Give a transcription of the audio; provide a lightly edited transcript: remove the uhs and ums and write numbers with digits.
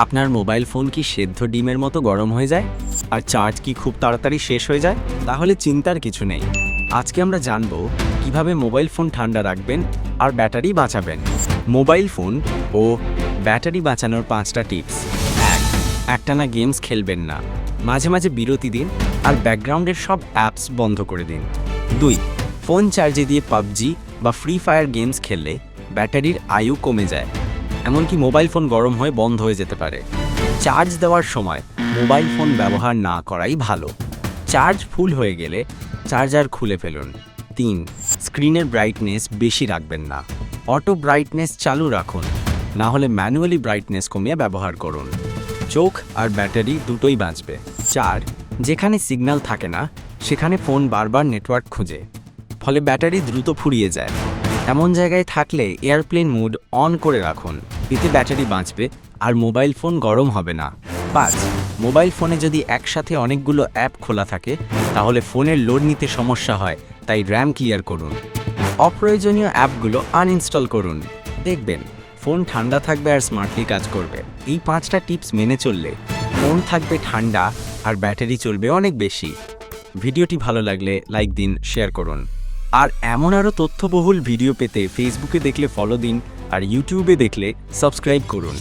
আপনার mobile phone কি সেদ্ধ ডিমের মতো গরম হয়ে যায় আর চার্জ কি খুব তাড়াতাড়ি শেষ হয়ে যায়? তাহলে চিন্তার কিছু নেই। আজকে আমরা জানব কিভাবে মোবাইল ফোন ঠান্ডা রাখবেন আর ব্যাটারি বাঁচাবেন। মোবাইল ফোন ও ব্যাটারি বাঁচানোর 5টা টিপস। একটানা গেমস খেলবেন না, মাঝে মাঝে বিরতি দিন আর ব্যাকগ্রাউন্ডের সব অ্যাপস বন্ধ করে দিন। 2. ফোন চার্জে দিয়ে পাবজি বা ফ্রি ফায়ার গেমস খেললে ব্যাটারির আয়ু কমে যায়, এমনকি মোবাইল ফোন গরম হয়ে বন্ধ হয়ে যেতে পারে। চার্জ দেওয়ার সময় মোবাইল ফোন ব্যবহার না করাই ভালো। চার্জ ফুল হয়ে গেলে চার্জার খুলে ফেলুন। 3. স্ক্রিনের ব্রাইটনেস বেশি রাখবেন না, অটো ব্রাইটনেস চালু রাখুন, না হলে ম্যানুয়ালি ব্রাইটনেস কমিয়ে ব্যবহার করুন। চোখ আর ব্যাটারি দুটোই বাঁচবে। 4. যেখানে সিগন্যাল থাকে না সেখানে ফোন বারবার নেটওয়ার্ক খুঁজে, ফলে ব্যাটারি দ্রুত ফুরিয়ে যায়। এমন জায়গায় থাকলে এয়ারপ্লেন মোড অন করে রাখুন, এতে ব্যাটারি বাঁচবে আর মোবাইল ফোন গরম হবে না। 5. মোবাইল ফোনে যদি একসাথে অনেকগুলো অ্যাপ খোলা থাকে তাহলে ফোনের লোড নিতে সমস্যা হয়, তাই র্যাম ক্লিয়ার করুন। অপ্রয়োজনীয় অ্যাপগুলো আনইনস্টল করুন, দেখবেন ফোন ঠান্ডা থাকবে আর স্মার্টলি কাজ করবে। এই 5টা টিপস মেনে চললে ফোন থাকবে ঠান্ডা আর ব্যাটারি চলবে অনেক বেশি। ভিডিওটি ভালো লাগলে লাইক দিন, শেয়ার করুন। আর এমন আরও তথ্যবহুল ভিডিও পেতে ফেসবুকে দেখলে ফলো দিন আর ইউটিউবে দেখলে সাবস্ক্রাইব করুন।